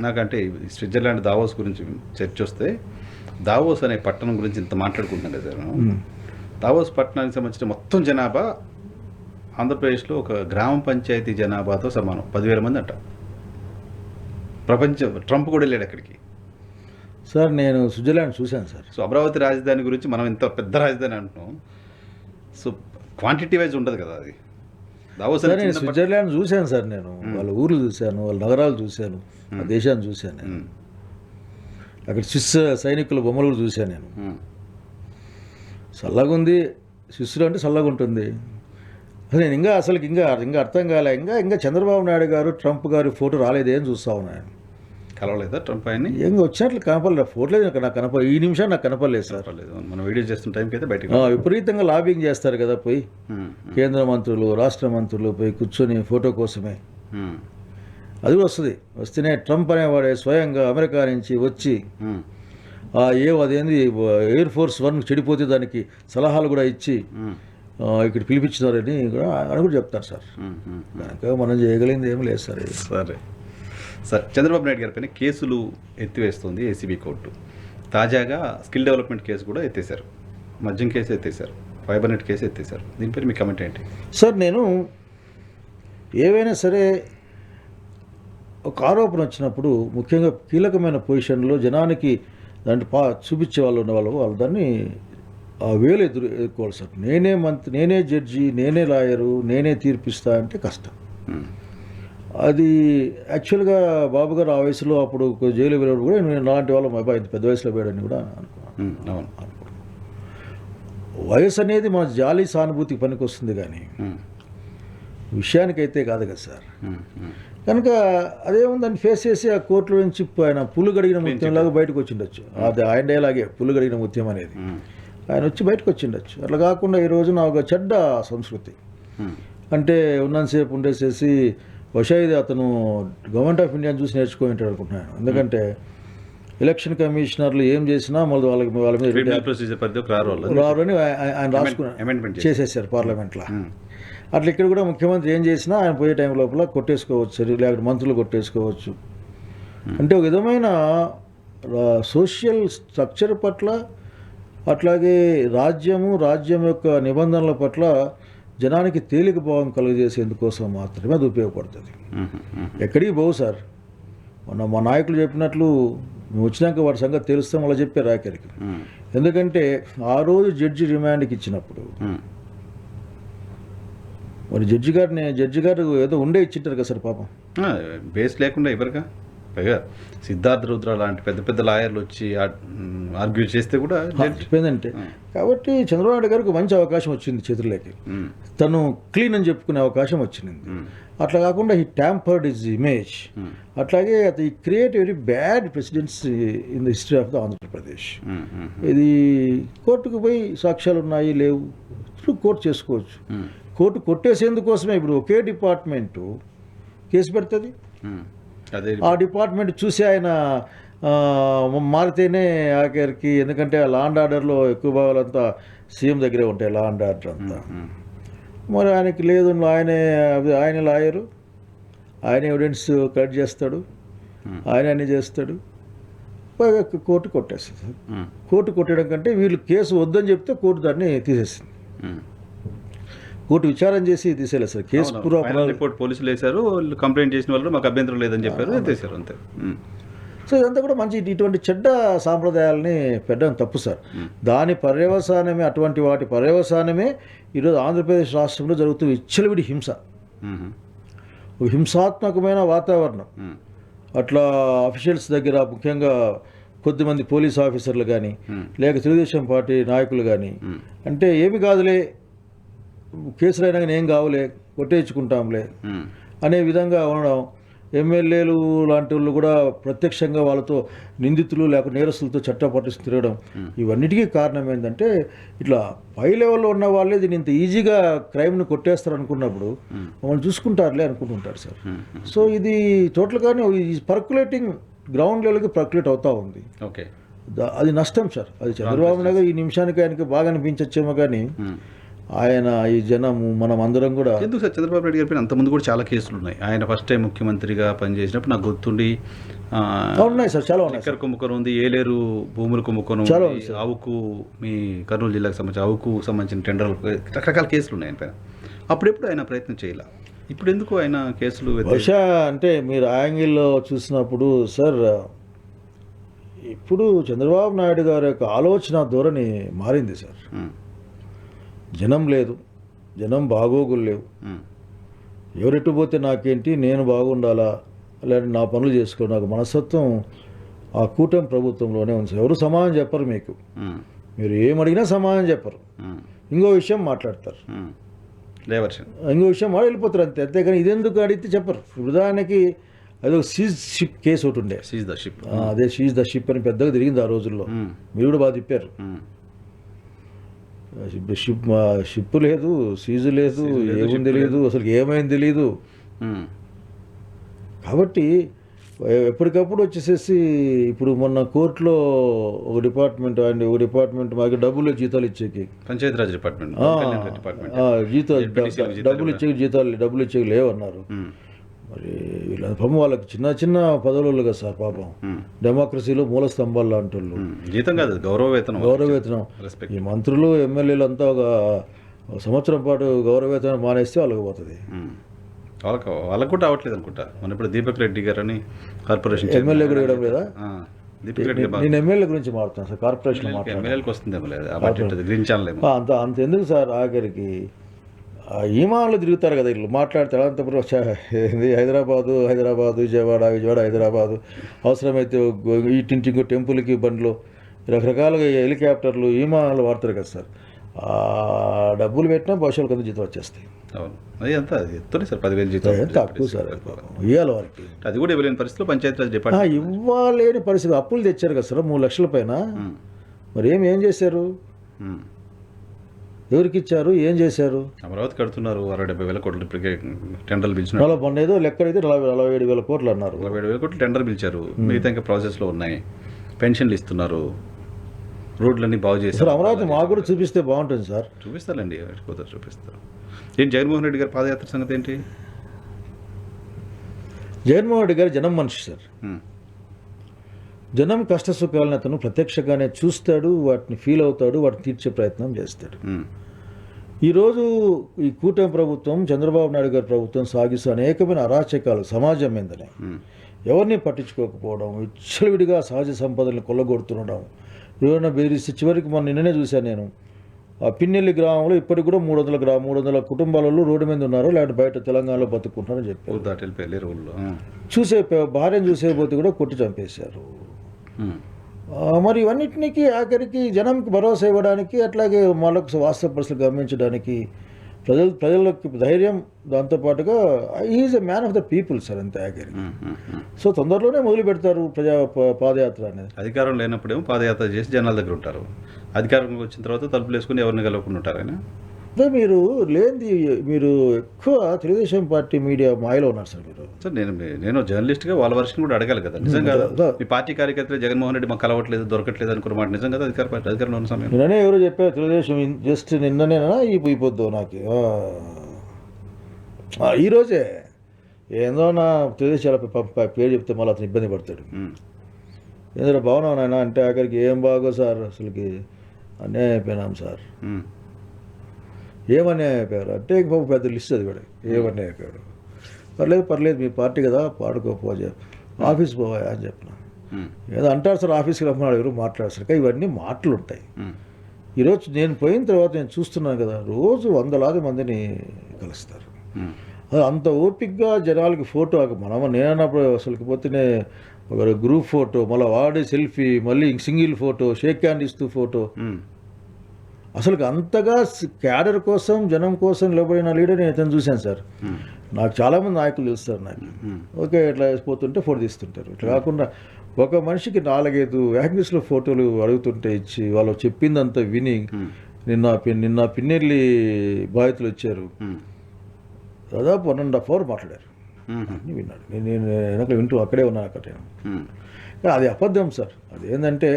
నాకంటే స్విట్జర్లాండ్ దావోస్ గురించి చర్చ వస్తే, దావోస్ అనే పట్టణం గురించి ఇంత మాట్లాడుకుంటున్నాం కదా సార్. దావోస్ పట్టణానికి సంబంధించిన మొత్తం జనాభా ఆంధ్రప్రదేశ్లో ఒక గ్రామ పంచాయతీ జనాభాతో సమానం, 10,000 మంది అంట. ప్రపంచం ట్రంప్ కూడా వెళ్ళాడు అక్కడికి సార్. నేను స్విట్జర్లాండ్ చూశాను సార్. సో అమరావతి రాజధాని గురించి మనం ఇంత పెద్ద రాజధాని అంటున్నాం. సో క్వాంటిటీ వైజ్ ఉండదు కదా అది. దావోస్ నేను స్విట్జర్లాండ్ చూశాను సార్. నేను వాళ్ళ ఊర్లు చూశాను, వాళ్ళ నగరాలు చూశాను, ఆ దేశాన్ని చూశాను నేను. అక్కడ స్విస్ సైనికుల బొమ్మలు కూడా చూశాను నేను. చల్లగా ఉంది, స్విస్లో అంటే చల్లగా ఉంటుంది. నేను ఇంకా అర్థం కాలే. ఇంకా చంద్రబాబు నాయుడు గారు, ట్రంప్ గారు ఫోటో రాలేదేం చూస్తా ఉన్నాను. కలవలేదా ట్రంప్ ఆయన్ని? ఇంకా వచ్చినట్లు కనపడలేదు, ఫోటోలేదు నాకు కనపడలేదు. ఈ నిమిషం నాకు కనపడలేదు సార్. మనం వీడియో చేస్తున్న టైంకి అయితే బయటకు విపరీతంగా లాబింగ్ చేస్తారు కదా పోయి, కేంద్ర మంత్రులు, రాష్ట్ర మంత్రులు పోయి కూర్చొని ఫోటో కోసమే. అది కూడా వస్తేనే ట్రంప్ అనేవాడే స్వయంగా అమెరికా నుంచి వచ్చి అదేంది ఎయిర్ ఫోర్స్ 1 చెడిపోతే దానికి సలహాలు కూడా ఇచ్చి ఇక్కడ పిలిపించినారని కూడా చెప్తారు సార్. కనుక మనం చేయగలిగింది ఏమి లేదు సార్. సార్ చంద్రబాబు నాయుడు గారి పైన కేసులు ఎత్తివేస్తుంది ఏసీబీ కోర్టు. తాజాగా స్కిల్ డెవలప్మెంట్ కేసు కూడా ఎత్తేసారు, మద్యం కేసు ఎత్తేసారు. ఫైబర్ నెట్ కేసు ఎత్తేసారు. దీనిపై మీ కమెంట్ ఏంటి? సార్, నేను ఏవైనా సరే ఒక ఆరోపణ వచ్చినప్పుడు ముఖ్యంగా కీలకమైన పొజిషన్లో జనానికి దాంట్లో చూపించే వాళ్ళు ఉన్న వాళ్ళు దాన్ని ఆ వేలు ఎదుర్కోవాలి సార్. నేనే జడ్జి, నేనే లాయరు, నేనే తీర్పిస్తా అంటే కష్టం. అది యాక్చువల్గా బాబు గారు ఆ వయసులో అప్పుడు జైలు వెళ్ళినప్పుడు కూడా నేను అలాంటి వాళ్ళ మా అబ్బాయి పెద్ద వయసులో పోయాడని కూడా అనుకున్నాను. వయసు అనేది మన జాలి సానుభూతికి పనికి వస్తుంది కానీ విషయానికైతే కాదు కదా సార్. కనుక అదేముందని ఫేస్ చేసి ఆ కోర్టులో నుంచి ఆయన పుల్లు గడిగిన ముత్యంలాగా బయటకు వచ్చిండొచ్చు. అది ఆయన డేలాగే పుల్లు గడిగిన ముత్యం అనేది ఆయన వచ్చి బయటకు వచ్చిండొచ్చు. అట్లా కాకుండా ఈ రోజున ఒక చెడ్డ సంస్కృతి అంటే ఉన్నంతసేపు ఉండేసేసి బహుశా ఇది అతను గవర్నమెంట్ ఆఫ్ ఇండియాని చూసి నేర్చుకుంటాడు అనుకుంటున్నాను. ఎందుకంటే ఎలక్షన్ కమిషనర్లు ఏం చేసినా మళ్ళీ వాళ్ళ మీద రారు అని ఆయన రాసుకుని చేసేసారు పార్లమెంట్లో. అట్లా ఇక్కడ కూడా ముఖ్యమంత్రి ఏం చేసినా ఆయన పోయే టైం లోపల కొట్టేసుకోవచ్చు, లేకపోతే మంత్రులు కొట్టేసుకోవచ్చు. అంటే ఒక విధమైన సోషల్ స్ట్రక్చర్ పట్ల అట్లాగే రాజ్యం యొక్క నిబంధనల పట్ల జనానికి తేలిక భావం కలుగజేసేందుకోసం మాత్రమే అది ఉపయోగపడుతుంది. ఎక్కడికి పోవు సార్. మా నాయకులు చెప్పినట్లు వచ్చినాక వాడి సంగతి తెలుస్తాం అలా చెప్పారు ఆఖరికి. ఎందుకంటే ఆ రోజు జడ్జి రిమాండ్కి ఇచ్చినప్పుడు మరి జడ్జి గారు ఏదో ఉండే ఇచ్చింటారు కదా సార్ పాపం. బేస్ లేకుండా ఎవరుగా పైగా సిద్ధార్థ రుద్ర లాంటి పెద్ద పెద్ద లాయర్లు వచ్చి ఆర్గ్యూ చేస్తే కూడా చెప్పిందంటే కాబట్టి చంద్రబాబు నాయుడు గారికి మంచి అవకాశం వచ్చింది చేతుల్లోకి. తను క్లీన్ అని చెప్పుకునే అవకాశం వచ్చింది. అట్లా కాకుండా ఈ ట్యాంపర్డ్ హిజ్ ఇమేజ్. అట్లాగే అది create very bad presidents in the history of the Andhra Pradesh. ఇది కోర్టుకు పోయి సాక్ష్యాలు ఉన్నాయి లేవు కోర్టు చేసుకోవచ్చు. కోర్టు కొట్టేసేందుకోసమే ఇప్పుడు ఒకే డిపార్ట్మెంటు కేసు పెడుతుంది. ఆ డిపార్ట్మెంట్ చూసి ఆయన మారితేనే ఆఖరికి, ఎందుకంటే లా అండ్ ఆర్డర్లో ఎక్కువ భాగాలంతా సీఎం దగ్గరే ఉంటాయి, లా అండ్ ఆర్డర్ అంతా. మరి ఆయనకి లేదు, ఆయన లాయరు, ఆయన ఎవిడెన్స్ కలెక్ట్ చేస్తాడు, ఆయన అన్నీ చేస్తాడు. పైగా కోర్టు కొట్టేస్తుంది. కోర్టు కొట్టడం కంటే వీళ్ళు కేసు వద్దని చెప్తే కోర్టు దాన్ని తీసేసింది. కోర్టు విచారం చేసి తీసేలేదు సార్. కేసు రిపోర్ట్ పోలీసులు వేశారు, కంప్లైంట్ చేసిన వాళ్ళు మాకు అభ్యంతరం లేదని చెప్పారు, తీశారు అంతే. సో ఇదంతా కూడా మంచి ఇటువంటి చెడ్డ సాంప్రదాయాలని పెట్టడం తప్పు సార్. దాని పర్యవసానమే, అటువంటి వాటి పర్యవసానమే ఈరోజు ఆంధ్రప్రదేశ్ రాష్ట్రంలో జరుగుతున్న విచ్చలవిడి హింస, ఒక హింసాత్మకమైన వాతావరణం. అట్లా అఫీషియల్స్ దగ్గర ముఖ్యంగా కొద్దిమంది పోలీస్ ఆఫీసర్లు కానీ లేక తెలుగుదేశం పార్టీ నాయకులు కానీ అంటే ఏమి కాదులే, కేసులు అయినా కానీ ఏం కావులే, కొట్టేయించుకుంటాంలే అనే విధంగా ఉండడం. ఎమ్మెల్యేలు లాంటి వాళ్ళు కూడా ప్రత్యక్షంగా వాళ్ళతో నిందితులు లేక నేరస్తులతో చట్టం పట్టిస్తూ తిరగడం. ఇవన్నిటికీ కారణం ఏంటంటే ఇట్లా పై లెవెల్లో ఉన్న వాళ్ళే దీన్ని ఇంత ఈజీగా క్రైమ్ను కొట్టేస్తారు అనుకున్నప్పుడు మమ్మల్ని చూసుకుంటారులే అనుకుంటుంటారు సార్. సో ఇది టోటల్గానే పర్కులేటింగ్ గ్రౌండ్ లెవెల్కి పర్కులేట్ అవుతూ ఉంది. ఓకే, అది నష్టం సార్. అది చంద్రబాబు నాయుడు ఈ నిమిషానికి ఆయనకి బాగా అనిపించచ్చేమో కానీ ఆయన ఈ జనము మనం అందరం కూడా ఎందుకు సార్ చంద్రబాబు నాయుడు గారి పైన అంతకుముందు కూడా చాలా కేసులు ఉన్నాయి. ఆయన ఫస్ట్ టైం ముఖ్యమంత్రిగా పనిచేసినప్పుడు నాకు గుర్తుండి ఉన్నాయి సార్, చాలా ఉన్నాయి. ఎక్కర కుంభకోణం ఉంది, ఏలేరు భూముల కుంభకోణం, ఆవుకు మీ కర్నూలు జిల్లాకు సంబంధించి ఆవుకు సంబంధించిన టెండర్లు, రకరకాల కేసులు ఉన్నాయి ఆయన పైన. అప్పుడెప్పుడు ఆయన ప్రయత్నం చేయాల, ఇప్పుడు ఎందుకు ఆయన కేసులు? బహుశా అంటే మీరు ఆ యాంగిల్లో చూసినప్పుడు సార్, ఇప్పుడు చంద్రబాబు నాయుడు గారి యొక్క ఆలోచన ధోరణి మారింది సార్. జనం లేదు, జనం బాగోగులు లేవు. ఎవరెట్టు పోతే నాకేంటి, నేను బాగుండాలా, అలాంటి నా పనులు చేసుకో, నాకు మనస్తత్వం ఆ కూటమి ప్రభుత్వంలోనే ఉంది. ఎవరు సమాధానం చెప్పరు మీకు, మీరు ఏమడిగినా సమాధానం చెప్పరు. ఇంకో విషయం మాట్లాడతారు, ఇంకో విషయం వెళ్ళిపోతారు అంతే. అంతేగాని ఇదెందుకు అడిగితే చెప్పరు. ఉదాహరణకి అదే సీజ్ షిప్ కేసు ఒకటి ఉండే, అదే సీజ్ ద షిప్ అని పెద్దగా తిరిగింది ఆ రోజుల్లో. మీరు కూడా బాగా తిప్పారు. షిప్ లేదు, సీజు లేదు, ఏముంది తెలియదు, అసలు ఏమైంది తెలియదు. కాబట్టి ఎప్పటికప్పుడు వచ్చేసేసి ఇప్పుడు మొన్న కోర్టులో ఒక డిపార్ట్మెంట్ మాకు డబ్బులు జీతాలు ఇచ్చేకి, పంచాయతీరాజ్ డిపార్ట్మెంట్ డబ్బులు ఇచ్చే జీతాలు లేవన్నారు. మరి వీళ్ళ పాపం వాళ్ళకి చిన్న చిన్న పదవులు కదా సార్ పాపం. డెమోక్రసీలో మూల స్తంభాలు లాంటి వాళ్ళు. జీతం కాదు, గౌరవ వేతనం. రెస్పెక్ట్. ఈ మంత్రులు ఎమ్మెల్యేలు అంతా ఒక సంవత్సరం పాటు గౌరవ వేతనం మానేస్తే వాళ్ళకి పోతుంది. వాళ్ళకు కూడా అవ్వట్లేదు అనుకుంటా. మన ఇప్పుడు దీపక్ రెడ్డి గారు అని కార్పొరేషన్ ఎమ్మెల్యే కూడా ఇవ్వడం లేదా? దీపక్ రెడ్డి నేను ఎమ్మెల్యే గురించి మాట్లాడుతాను సార్, కార్పొరేషన్ ఎమ్మెల్యేలకు వస్తుందేమో లేదు, గ్రీన్ ఛానల్ ఏమో. అంత ఎందుకు సార్, ఆఖరికి ఈమాన్లు తిరుగుతారు కదా వీళ్ళు. మాట్లాడితే అనంతపురం హైదరాబాదు విజయవాడ హైదరాబాదు, అవసరమైతే ఇంటింటికి టెంపుల్కి బండ్లు, రకరకాలుగా హెలికాప్టర్లు ఈమాన్లు వాడతారు కదా సార్. డబ్బులు పెట్టినా భవిష్యత్తు కొంత జీతం వచ్చేస్తాయి. అవును, అది ఎంత ఎత్తుంది సార్, 10,000 జీతం తక్కువ సార్. ఇవ్వాలి వారికి, అది కూడా ఇవ్వలేని పరిస్థితిలో పంచాయతీరాజ్ డిపార్ట్మెంట్ ఇవ్వలేని పరిస్థితి. అప్పులు తెచ్చారు కదా సార్ 3 లక్షల పైన. మరి ఏం చేశారు, ఎవరికి ఇచ్చారు, ఏం చేశారు? అమరావతి కడుతున్నారు, 60-70 వేల కోట్లు ఇప్పటికే టెండర్లు పిలిచినారు. చాలా మొన్న ఏదో లెక్క అయితే 47,000 కోట్లు అన్నారు. 47,000 కోట్లు టెండర్ పిలిచారు, మిగతా ఇంకా ప్రాసెస్లో ఉన్నాయి. పెన్షన్లు ఇస్తున్నారు, రోడ్లన్నీ బాగు చేస్తారు. సార్ అమరావతి మాకు కూడా చూపిస్తే బాగుంటుంది సార్. చూపిస్తారండి, పోతారు, చూపిస్తారు. ఏంటి జగన్మోహన్ రెడ్డి గారి పాదయాత్ర సంగతి ఏంటి? జగన్మోహన్ రెడ్డి గారు జనం మనిషి సార్. జనం కష్ట సుఖాలను అతను ప్రత్యక్షంగానే చూస్తాడు, వాటిని ఫీల్ అవుతాడు, వాటిని తీర్చే ప్రయత్నం చేస్తాడు. ఈరోజు ఈ కూటమి ప్రభుత్వం, చంద్రబాబు నాయుడు గారి ప్రభుత్వం సాగిస్తూ అనేకమైన అరాచకాలు సమాజం మీదనే, ఎవరిని పట్టించుకోకపోవడం, విచ్చలవిడిగా సహజ సంపదలను కొల్లగొడుతుండడం, ఎవరైనా బెదిరిస్తే చివరికి మొన్న నిన్ననే చూశాను నేను, ఆ పిన్నెల్లి గ్రామంలో ఇప్పటికి కూడా 300 కుటుంబాలలో రోడ్డు మీద ఉన్నారు, లేకపోతే బయట తెలంగాణలో బతుకుంటున్నారని చెప్పారు. చూసే భార్యను చూసేపోతే కూడా కొట్టి చంపేశారు. మరి ఇవన్నిటికి ఆఖరికి జనంకి భరోసా ఇవ్వడానికి, అట్లాగే వాళ్ళకు వాస్తవ పరిస్థితులు గమనించడానికి ప్రజలకు ధైర్యం, దాంతోపాటుగా is a man of the people sir అంతే ఆఖరికి. సో తొందరలోనే మొదలు పెడతారు పాదయాత్ర అనేది. అధికారం లేనప్పుడేమో పాదయాత్ర చేసి జనాల దగ్గర ఉంటారు, అధికారంలోకి వచ్చిన తర్వాత తలుపులు వేసుకుని ఎవరిని కలవకుండా ఉంటారు. ఆయన అదే మీరు ఎక్కువ తెలుగుదేశం పార్టీ మీడియా మాయలో ఉన్నారు సార్ మీరు. సార్ నేను జర్నలిస్ట్గా వాళ్ళ వర్షన్ కూడా అడగాలి కదా. నిజం కదా, మీ పార్టీ కార్యకర్తలు జగన్మోహన్ రెడ్డి మాకు కలవట్లేదు, దొరకట్లేదు అనుకున్న మాట నిజం కదా? అధికారంలో ఉన్న సమయం నిన్ననే ఎవరు చెప్పారు, తెలుగుదేశం జస్ట్ నిన్ననేనా అయిపోద్దు నాకు ఈరోజే ఏందో నా తెలుగుదేశాల పేరు చెప్తే మళ్ళీ అతను ఇబ్బంది పడతాడు. ఏందో బాగున్నావు నాయన అంటే ఆఖరికి ఏం బాగో సార్, అసలుకి అన్యాయం అయిపోయినాం సార్. ఏమన్యాయం అయిపోయారు అంటే ఇంకొక పెద్ద లిస్ట్ అది కూడా ఏమన్యాయం అయిపోయాడు. పర్లేదు మీ పార్టీ కదా, పాడుకోపో ఆఫీస్ పోవా అని చెప్పిన. ఏదో అంటారు సార్, ఆఫీస్కి రమ్మన్నాడు, ఎవరు మాట్లాడారు సార్. ఇవన్నీ మాటలు ఉంటాయి. ఈరోజు నేను పోయిన తర్వాత నేను చూస్తున్నాను కదా, రోజు వందలాది మందిని కలుస్తారు. అది అంత ఓపిక్గా జనాలకి ఫోటో నేనన్నప్పుడు అసలుకి పోతేనే ఒక గ్రూప్ ఫోటో, మళ్ళీ వాడే సెల్ఫీ, మళ్ళీ సింగిల్ ఫోటో, షేక్ హ్యాండ్ ఇస్తూ ఫోటో. అసలు అంతగా క్యాడర్ కోసం, జనం కోసం నిలబడిన లీడర్ నేను ఇతను చూశాను సార్. నాకు చాలామంది నాయకులు తెలుస్తారు నాకు. ఓకే, ఇట్లా పోతుంటే ఫోటో తీస్తుంటారు. ఇట్లా కాకుండా ఒక మనిషికి 4-5 యాంగిల్స్లో ఫోటోలు అడుగుతుంటే ఇచ్చి, వాళ్ళు చెప్పిందంతా విని, నిన్న పిన్నెల్లి బాధితులు వచ్చారు, దాదాపు 1.5 hours మాట్లాడారు. అన్నీ విన్నాడు. నేను వెనక వింటూ అక్కడే ఉన్నాను. అక్కడ అది అబద్ధం సార్. అది ఏంటంటే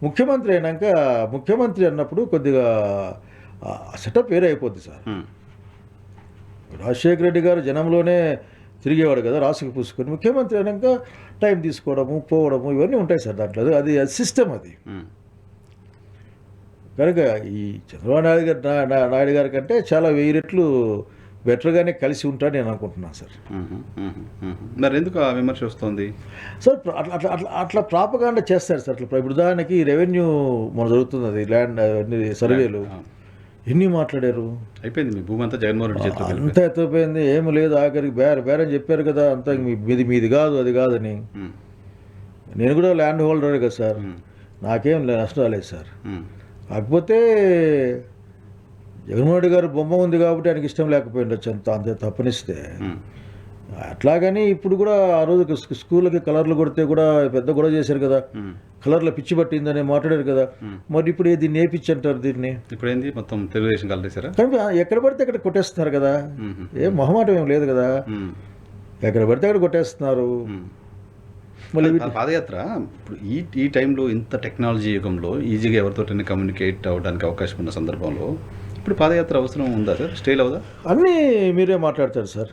ముఖ్యమంత్రి అన్నప్పుడు కొద్దిగా సెటప్ వేరే అయిపోద్ది సార్. రాజశేఖర రెడ్డి గారు జనంలోనే తిరిగేవాడు కదా, రాసుకు పూసుకొని. ముఖ్యమంత్రి అయినాక టైం తీసుకోవడము, పోవడము, ఇవన్నీ ఉంటాయి సార్ దాంట్లో. అది సిస్టమ్ అది. కనుక ఈ చంద్రబాబు నాయుడు గారి కంటే చాలా 1000 రెట్లు బెటర్గానే కలిసి ఉంటాను నేను అనుకుంటున్నాను సార్. మరి ఎందుకు ఆ విమర్శ వస్తుంది సార్? అట్లా ప్రాపగాండా చేస్తారు సార్. ఇప్పుడు ఉదాహరణకి రెవెన్యూ మన జరుగుతుంది, అది ల్యాండ్ సర్వేలు ఎన్ని మాట్లాడారు, అయిపోయింది. మీ భూమి అంతా జగన్మోహన్ రెడ్డి చేతిలో అంతా ఎత్తిపోయింది, ఏమి లేదు. ఆఖరికి బేరని చెప్పారు కదా, అంతా మీది కాదు, అది కాదని. నేను కూడా ల్యాండ్ హోల్డరే కదా సార్, నాకేం నష్టం రాలేదు సార్. కాకపోతే జగన్మోహన్ రెడ్డి గారు బొమ్మ ఉంది కాబట్టి ఆయనకి ఇష్టం లేకపోయిండొచ్చు, అంతే తప్పనిస్తే. అట్లాగని ఇప్పుడు కూడా ఆ రోజు స్కూళ్ళకి కలర్లు కొడితే కూడా పెద్ద గొడవ చేశారు కదా, కలర్ల పిచ్చి పట్టిందని మాట్లాడారు కదా. మరి ఇప్పుడు దీన్ని ఏ పిచ్చి అంటారు? దీన్ని ఇప్పుడు ఏంది మొత్తం తెలుగుదేశం కలిసారా? కానీ ఎక్కడ పడితే అక్కడ కొట్టేస్తున్నారు కదా, ఏం మొహమాటం ఏం లేదు కదా, ఎక్కడ పడితే అక్కడ కొట్టేస్తున్నారు. మళ్ళీ పాదయాత్ర ఇప్పుడు ఈ టైంలో ఇంత టెక్నాలజీ యుగంలో ఈజీగా ఎవరితోటైనా కమ్యూనికేట్ అవ్వడానికి అవకాశం ఉన్న సందర్భంలో ఇప్పుడు పాదయాత్ర అవసరం ఉందా సార్? స్టేల్ అవుదా? అన్నీ మీరే మాట్లాడతారు సార్.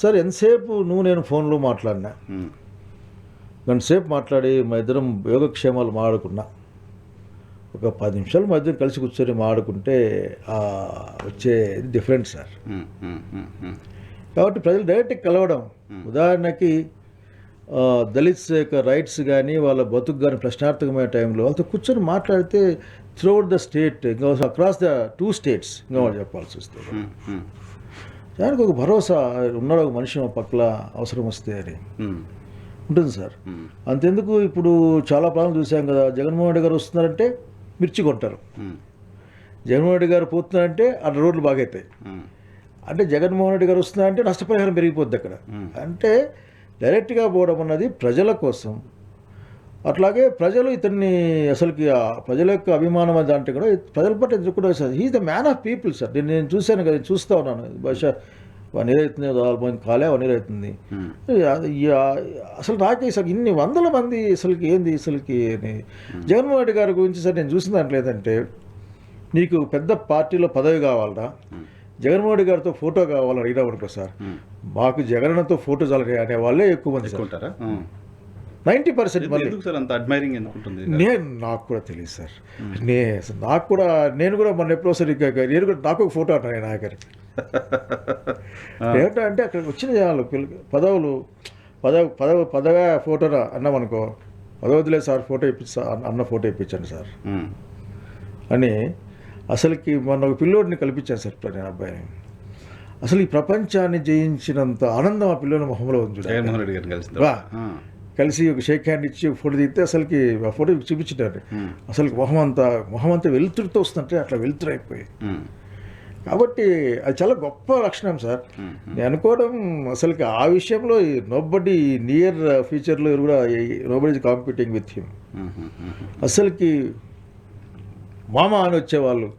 సార్ ఎంతసేపు నేను ఫోన్లో మాట్లాడినా, గంటసేపు మాట్లాడి మా ఇద్దరం యోగక్షేమాలు మాడుకున్నా. ఒక 10 నిమిషాలు మా ఇద్దరం కలిసి కూర్చొని మాడుకుంటే వచ్చే డిఫరెంట్ సార్. కాబట్టి ప్రజలు డైరెక్ట్గా కలవడం, ఉదాహరణకి దళిత్స్ యొక్క రైట్స్ కానీ వాళ్ళ బతుకు కానీ ప్రశ్నార్థకమైన టైంలో వాళ్ళతో కూర్చొని మాట్లాడితే త్రూఅవుట్ ద స్టేట్, ఇంకా అక్రాస్ ద 2 స్టేట్స్ ఇంకా వాళ్ళు చెప్పాల్సి వస్తే దానికి ఒక భరోసా ఉన్నాడు, ఒక మనిషి మా పక్కల అవసరం వస్తే అని ఉంటుంది సార్. అంతెందుకు ఇప్పుడు చాలా ప్రాంతాలు చూసాం కదా, జగన్మోహన్ రెడ్డి గారు వస్తున్నారంటే మిర్చి కొంటారు, జగన్మోహన్ రెడ్డి గారు పోతున్నారంటే అక్కడ రోడ్లు బాగవుతాయి, అంటే జగన్మోహన్ రెడ్డి గారు వస్తున్నారంటే నష్టపరిహారం పెరిగిపోద్ది అక్కడ. అంటే డైరెక్ట్గా పోవడం అన్నది ప్రజల కోసం. అట్లాగే ప్రజలు ఇతన్ని అసలుకి ప్రజల యొక్క అభిమానం దాంట్లో కూడా ప్రజల పట్ల కూడా sir he's the man of people sir. నేను చూశాను కదా, చూస్తూ ఉన్నాను, బహుశా 1 year అవుతుంది, 4 కాలే 1 year అవుతుంది. అసలు నాకే సార్ ఇన్ని వందల మంది అసలుకి ఏంది అసలుకి అని జగన్మోహన్ రెడ్డి గారి గురించి సార్ నేను చూసిన దాంట్లో లేదంటే, నీకు పెద్ద పార్టీలో పదవి కావాలరా, జగన్మోహన్ రెడ్డి గారితో ఫోటో కావాలని అడిగినా అనుకో సార్, మాకు జగన్తో ఫోటో చాలే అనే వాళ్ళే ఎక్కువ మంది ఉంటారా. 90% నాకు కూడా తెలియదు సార్. నేను కూడా మొన్న ఎప్పుడో సరే నాకు ఒక ఫోటో అంటాను నాయకరికి ఏంటంటే అక్కడికి వచ్చిన జనాలు పదవే ఫోటోరా అన్నామనుకో, పదవదిలే సార్ ఫోటో ఇప్పిస్తా అన్న ఫోటో ఇప్పించండి సార్ అని. అసలుకి మొన్న ఒక పిల్లోడిని కల్పించాను సార్ నేను అబ్బాయిని. అసలు ఈ ప్రపంచాన్ని జయించినంత ఆనందం ఆ పిల్లోని మొహంలో ఉంది. జగన్మోహన్ రెడ్డి గారు కలిసి ఒక షేక్ హ్యాండ్ ఇచ్చి ఫోటో తీస్తే అసలుకి ఆ ఫోటో చూపించినారు. అసలు మొహం అంతా వెలుతురుతో వస్తుంటే అట్లా వెలుతురు అయిపోయి. కాబట్టి అది చాలా గొప్ప లక్షణం సార్. నేను అనుకోవడం అసలుకి ఆ విషయంలో నోబడీ నియర్ ఫ్యూచర్లో కూడా nobody is competing with him. అసలుకి మామ అని వచ్చేవాళ్ళు,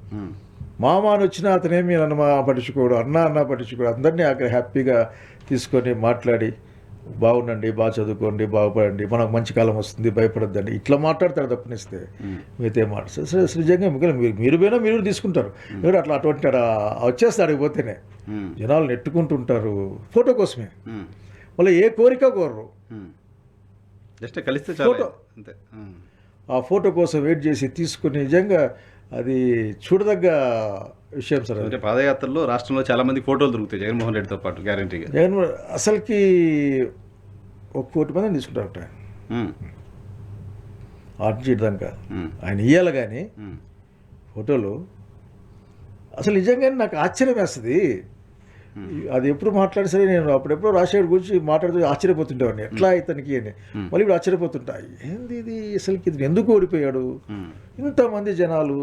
మామ అని వచ్చినా అతనేమి అన్న పట్టించుకోడు, అన్న పట్టించుకోడు, అందరినీ అక్కడ హ్యాపీగా తీసుకొని మాట్లాడి బాగుండండి, బాగా చదువుకోండి, బాగుపడండి, మనకు మంచి కాలం వస్తుంది, భయపడద్దండి, ఇట్లా మాట్లాడతాడు తప్పనిస్తే మిగతా మాట్లాడు. సరే నిజంగా మిగిలిన మీరు పోయినా మీరు తీసుకుంటారు, మీరు అట్లా అటువంటి వచ్చేస్తే అడిగిపోతేనే జనాలు నెట్టుకుంటుంటారు ఫోటో కోసమే, మళ్ళీ ఏ కోరిక కోరరు, జస్ట్ కలిస్తే ఫోటో అంతే. ఆ ఫోటో కోసం వెయిట్ చేసి తీసుకుని నిజంగా అది చూడదగ్గ విషయం సార్. అంటే పాదయాత్రలో రాష్ట్రంలో చాలా మంది ఫోటోలు దొరుకుతాయి జగన్మోహన్ రెడ్డితో పాటు గ్యారంటీగా. అసలుకి 1 కోటి మందిని తీసుకుంటారట ఆర్జిదాక ఆయన ఇయ్యాలి కానీ ఫోటోలు. అసలు నిజంగా నాకు ఆశ్చర్యం వేస్తుంది. అది ఎప్పుడు మాట్లాడి సరే నేను అప్పుడెప్పుడు రాజశేఖర్ గురించి మాట్లాడుతూ ఆశ్చర్యపోతుండేవాడిని, ఎట్లా ఇతనికి అని. మళ్ళీ ఇప్పుడు ఆశ్చర్యపోతుంటా, ఏంది ఇది అసలుకి ఇది ఎందుకు ఓడిపోయాడు, ఇంతమంది జనాలు.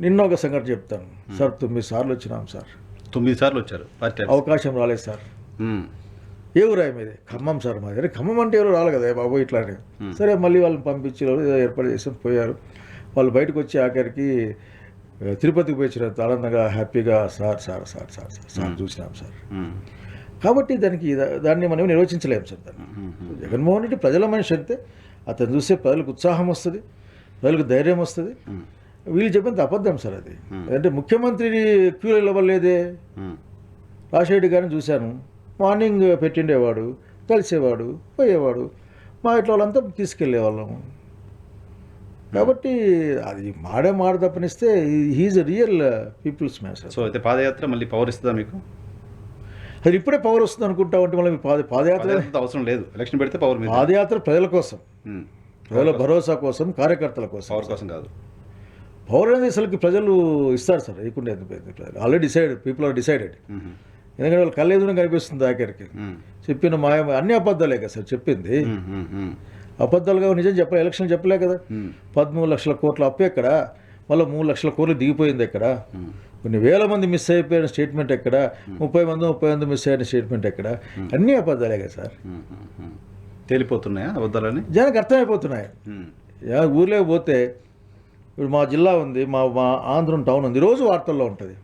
నిన్న ఒక సంగతి చెప్తాను సార్, 9 సార్లు వచ్చినాం సార్. 9 సార్లు వచ్చారు, అవకాశం రాలేదు సార్. ఏ ఊరాయి మీది? ఖమ్మం సార్ మాది. అరే ఖమ్మం అంటే ఎవరు రాలి కదా బాబు ఇట్లానే. సరే మళ్ళీ వాళ్ళని పంపించి ఏర్పాటు చేసి పోయారు. వాళ్ళు బయటకు వచ్చి ఆఖరికి తిరుపతికి పోయించినంత ఆనందంగా హ్యాపీగా సార్ చూసినాం సార్. కాబట్టి దాన్ని మనం నిర్వచించలేము సార్. దాన్ని జగన్మోహన్ రెడ్డి ప్రజల మనిషి అంతే, అతను చూస్తే ప్రజలకు ఉత్సాహం వస్తుంది, ప్రజలకు ధైర్యం వస్తుంది. వీళ్ళు చెప్పినంత అబద్ధం సార్ అది. అంటే ముఖ్యమంత్రిని క్యూలో నిలబడలేదే. రాజశేఖర్ గారిని చూశాను, మార్నింగ్ పెట్టిండేవాడు, కలిసేవాడు, పోయేవాడు, మా ఇంట్లో వాళ్ళంతా తీసుకెళ్ళేవాళ్ళము. కాబట్టి అది మాట తప్పనిస్తే he's a real people's man sir. So అయితే పాదయాత్ర మళ్ళీ పవర్ ఇస్తుందా మీకు? అది ఇప్పుడే పవర్ వస్తుంది అనుకుంటామంటే మళ్ళీ పాదయాత్ర అవసరం లేదు, ఎలక్షన్ పెడితే పవర్. పాదయాత్ర ప్రజల కోసం, ప్రజల భరోసా కోసం, కార్యకర్తల కోసం, పవర్ కోసం కాదు. పవర్ అనేది అసలుకి ప్రజలు ఇస్తారు సార్, ఇవ్వకుండా ఆల్రెడీ పీపుల్ ఆర్ డిసైడెడ్. ఎందుకంటే వాళ్ళు కళ్ళెదురుగా కనిపిస్తుంది ఆఖరికి. చెప్పిన అన్ని అబద్ధాలే కదా సార్ చెప్పింది. అబద్ధాలుగా నిజం చెప్పలే, ఎలక్షన్ చెప్పలే కదా. 13 లక్షల కోట్ల అప్పు ఎక్కడ, మళ్ళీ 3 లక్షల కోట్లు దిగిపోయింది ఎక్కడ, కొన్ని వేల మంది మిస్ అయిపోయిన స్టేట్మెంట్ ఎక్కడ, 30 మంది మిస్ అయిన స్టేట్మెంట్ ఎక్కడ, అన్నీ అబద్ధాలే కదా సార్. తేలిపోతున్నాయా అబద్ధాలని? జనానికి అర్థమైపోతున్నాయి. ఊర్లోకి పోతే ఇప్పుడు మా జిల్లా ఉంది, మా ఆంధ్రం టౌన్ ఉంది, రోజు వార్తల్లో ఉంటుంది.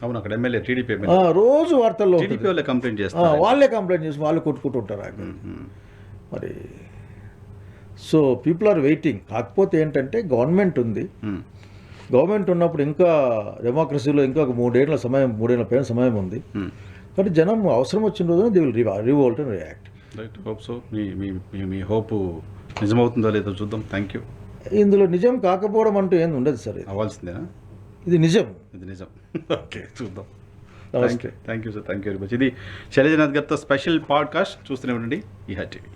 అవును, అక్కడ ఎమ్మెల్యే టీడీపీ రోజు వార్తల్లో కంప్లైంట్ చేస్తారు, వాళ్ళే కంప్లైంట్ చేసి వాళ్ళు కొట్టుకుంటుంటారు. మరి సో పీపుల్ ఆర్ వెయిటింగ్. కాకపోతే ఏంటంటే గవర్నమెంట్ ఉంది, గవర్నమెంట్ ఉన్నప్పుడు ఇంకా డెమోక్రసీలో ఇంకా ఒక 3 ఏళ్ల పైన సమయం ఉంది. కాబట్టి జనం అవసరం వచ్చిన రోజున they will revolt and react. Right, hope so. మీ హోప్ నిజమవుతుందో లేదో చూద్దాం. Thank you. ఇందులో నిజం కాకపోవడం అంటూ ఏం ఉండదు సార్. అవ్వాల్సిందేనా? ఇది నిజం. ఇది నిజం. ఓకే, చూద్దాం. నమస్తే. Thank you sir, thank you very much. ఇది శైలజనాథ్ గారితో స్పెషల్ పాడ్కాస్ట్. చూస్తూనే ఉండండి ఈహా టీవీ.